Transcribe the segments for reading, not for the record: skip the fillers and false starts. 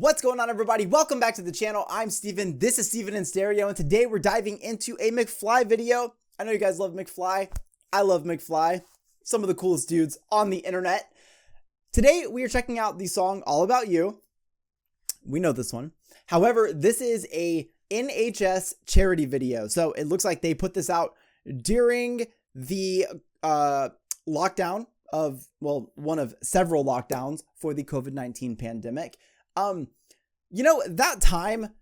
What's going on, everybody? Welcome back to the channel. I'm Steven. This is Steven in Stereo, and today we're diving into a McFly video. I know you guys love McFly. I love McFly. Some of the coolest dudes on the internet. Today we are checking out the song All About You. We know this one. However, this is a NHS charity video. So it looks like they put this out during the lockdown of, well, one of several lockdowns for the COVID-19 pandemic. You know, that time,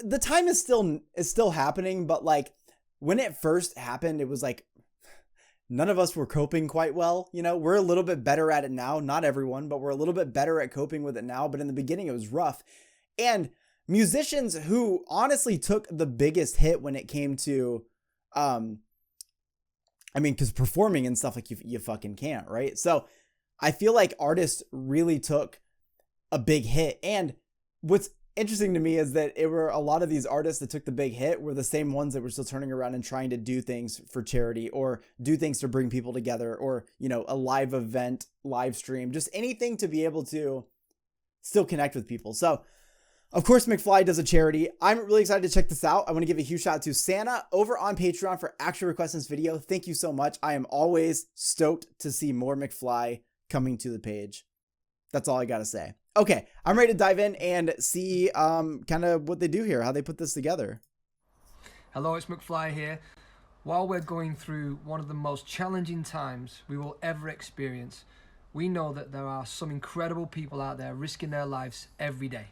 the time is still happening, but like when it first happened, it was like none of us were coping quite well. You know, we're a little bit better at it now. Not everyone, but we're a little bit better at coping with it now. But in the beginning, it was rough. And musicians who honestly took the biggest hit when it came to, because performing and stuff, like you fucking can't, right? So I feel like artists really took a big hit. And what's interesting to me is that it were a lot of these artists that took the big hit were the same ones that were still turning around and trying to do things for charity or do things to bring people together, or, you know, a live event, live stream, just anything to be able to still connect with people. So of course, McFly does a charity. I'm really excited to check this out. I want to give a huge shout out to Santa over on Patreon for actually requesting this video. Thank you so much. I am always stoked to see more McFly coming to the page. That's all I got to say. Okay, I'm ready to dive in and see kind of what they do here, how they put this together. Hello, it's McFly here. While we're going through one of the most challenging times we will ever experience, we know that there are some incredible people out there risking their lives every day.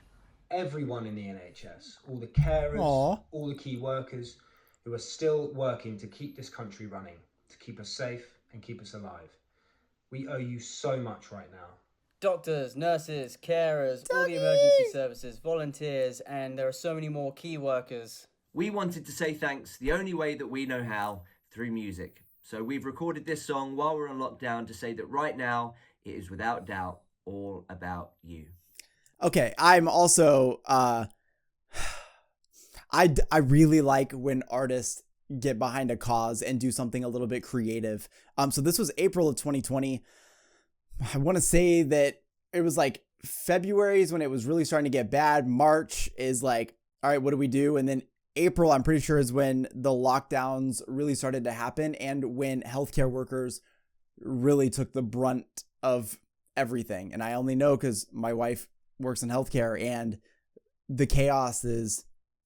Everyone in the NHS, all the carers, all the key workers who are still working to keep this country running, to keep us safe and keep us alive. We owe you so much right now. Doctors, nurses, carers, all the emergency services, volunteers, and there are so many more key workers. We wanted to say thanks the only way that we know how, through music. So we've recorded this song while we're on lockdown to say that right now it is without doubt all about you. Okay, I'm also, I really like when artists get behind a cause and do something a little bit creative. So this was April of 2020. I want to say that it was like February is when it was really starting to get bad. March is like, all right, what do we do? And then April, I'm pretty sure, is when the lockdowns really started to happen and when healthcare workers really took the brunt of everything. And I only know because my wife works in healthcare, and the chaos is,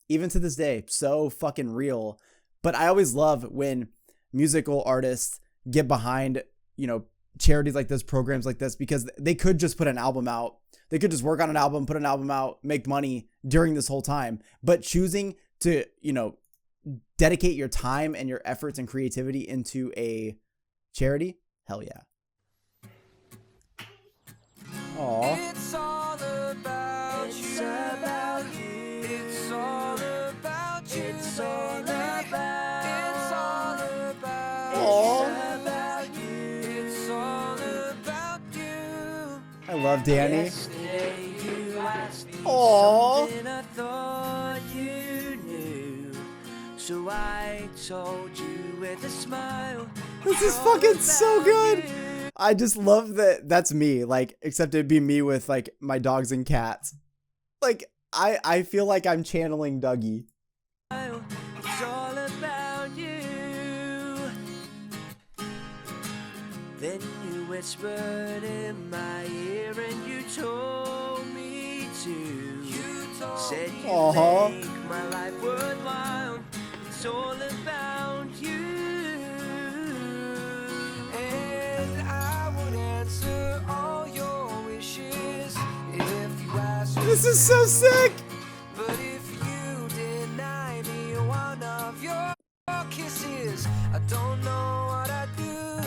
even to this day, so fucking real. But I always love when musical artists get behind, you know, charities like this, programs like this, because they could just put an album out. They could just work on an album, put an album out, make money during this whole time. But choosing to, you know, dedicate your time and your efforts and creativity into a charity, hell yeah. Aww. It's all about you. It's about you. It's all about you. It's all about. It's all about. Aww. It's about you. It's all about you. I love Danny. Yesterday you asked me Aww. something I thought you knew, so I told you with a smile. This is fucking so good. I just love that that's me, like, except it'd be me with like my dogs and cats. Like, I feel like I'm channeling Dougie. It's all about you. Then you whispered in my ear and you told me to. Said you make my life worthwhile. It's all about you. And I would answer all your wishes if you asked me. This is so sick. But if you deny me one of your kisses, I don't know what I'd do.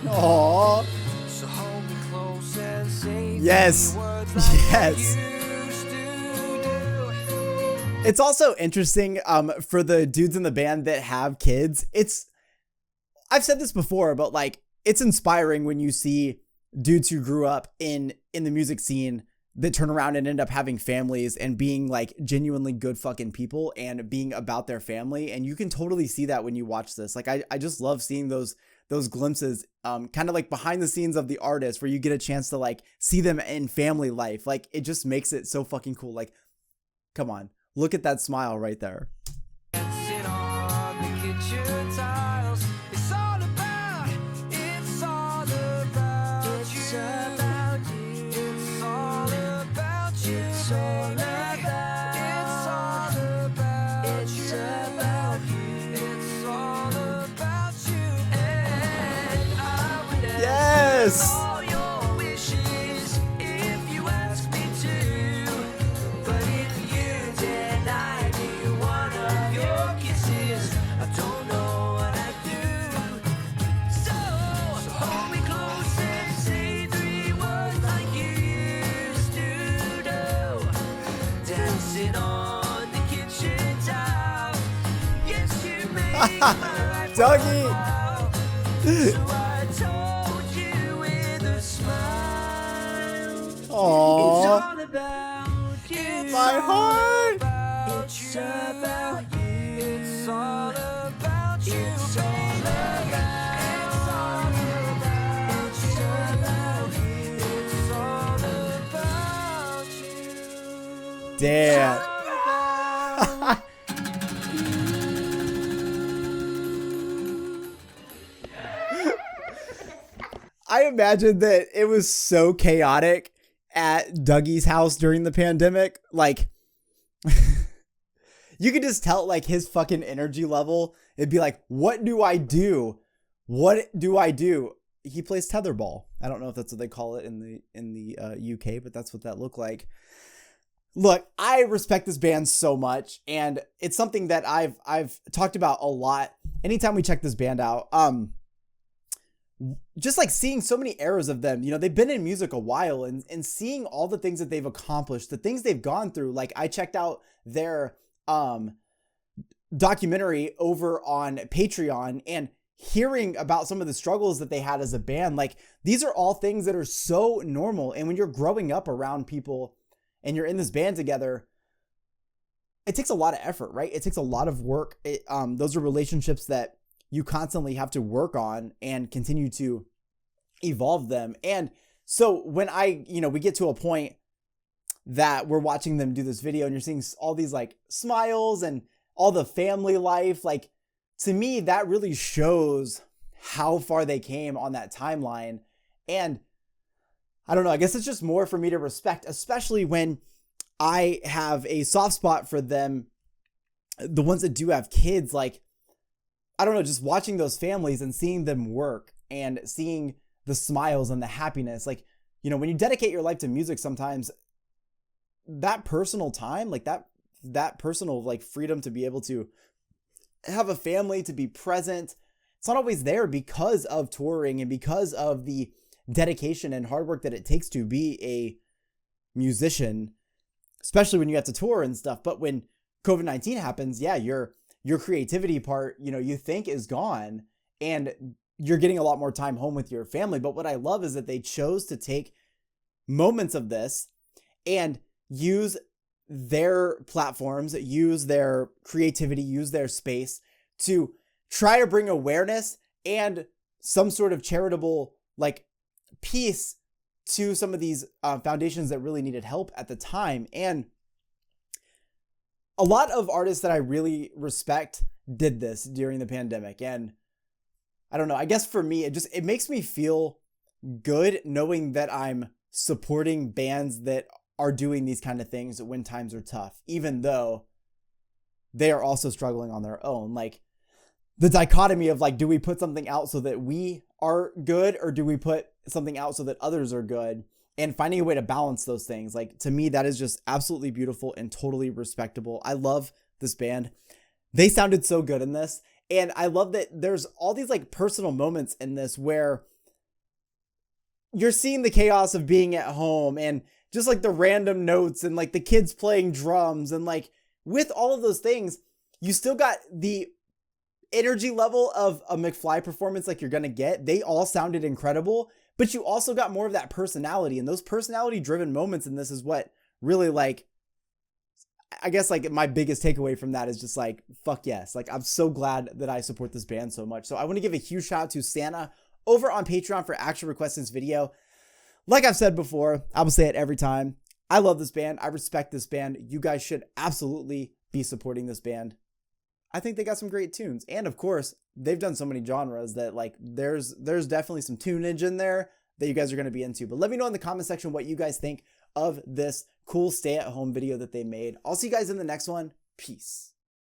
Aww. So hold me close and say Yes. the words like Yes. you used to do. It's also interesting for the dudes in the band that have kids. I've said this before, but like, it's inspiring when you see dudes who grew up in the music scene that turn around and end up having families and being like genuinely good fucking people and being about their family. And you can totally see that when you watch this. Like, I just love seeing those glimpses, kind of like behind the scenes of the artist, where you get a chance to like see them in family life. Like, it just makes it so fucking cool. Like, come on, look at that smile right there. Dancing on the kitchen tiles. It's all about you. It's all about you. It's all about you. It's all about you. It's all about you. And I would Yes. answer all your wishes if you ask me to. But if you deny me one of your kisses, I don't know what I'd do. So hold me close and say 3 words like you used to do. Dancing on the kitchen tile. Yes, you made my life Dougie. worthwhile. So I told you with a smile. It's Aww. all about you. My heart. It's about you. It's all about you. It's all about you. It's all about you. Damn. I imagine that it was so chaotic at Dougie's house during the pandemic. Like, you could just tell like his fucking energy level. It'd be like, what do I do? What do I do? He plays tetherball. I don't know if that's what they call it in the UK, but that's what that looked like. Look, I respect this band so much, and it's something that I've talked about a lot. Anytime we check this band out, just like seeing so many eras of them, you know, they've been in music a while, and seeing all the things that they've accomplished, the things they've gone through. Like, I checked out their documentary over on Patreon, and hearing about some of the struggles that they had as a band. Like, these are all things that are so normal. And when you're growing up around people and you're in this band together, it takes a lot of effort, right? It takes a lot of work. Those are relationships that you constantly have to work on and continue to evolve them. And so when we get to a point that we're watching them do this video and you're seeing all these like smiles and all the family life, like, to me, that really shows how far they came on that timeline. And I don't know, I guess it's just more for me to respect, especially when I have a soft spot for them, the ones that do have kids. Like, I don't know, just watching those families and seeing them work and seeing the smiles and the happiness. Like, you know, when you dedicate your life to music, sometimes that personal time, like that personal like freedom to be able to have a family, to be present, it's not always there because of touring and because of the dedication and hard work that it takes to be a musician, especially when you have to tour and stuff. But when COVID-19 happens, yeah, your creativity part, you know, you think is gone, and you're getting a lot more time home with your family. But what I love is that they chose to take moments of this and use their platforms, use their creativity, use their space to try to bring awareness and some sort of charitable like piece to some of these foundations that really needed help at the time. And a lot of artists that I really respect did this during the pandemic. And I don't know, I guess for me, it makes me feel good knowing that I'm supporting bands that are doing these kind of things when times are tough, even though they are also struggling on their own. Like, the dichotomy of like, do we put something out so that we are good, or do we put something out so that others are good? And finding a way to balance those things. Like, to me, that is just absolutely beautiful and totally respectable. I love this band. They sounded so good in this. And I love that there's all these like personal moments in this where you're seeing the chaos of being at home and just like the random notes and like the kids playing drums, and like with all of those things, you still got the energy level of a McFly performance like you're gonna get. They all sounded incredible, but you also got more of that personality, and those personality driven moments in this is what really, like, I guess, like, my biggest takeaway from that is just like, fuck yes. Like, I'm so glad that I support this band so much. So I want to give a huge shout out to Santa over on Patreon for actually requesting this video. Like I've said before, I will say it every time. I love this band. I respect this band. You guys should absolutely be supporting this band. I think they got some great tunes. And of course, they've done so many genres that, like, there's definitely some tunage in there that you guys are going to be into. But let me know in the comment section what you guys think of this cool stay-at-home video that they made. I'll see you guys in the next one. Peace.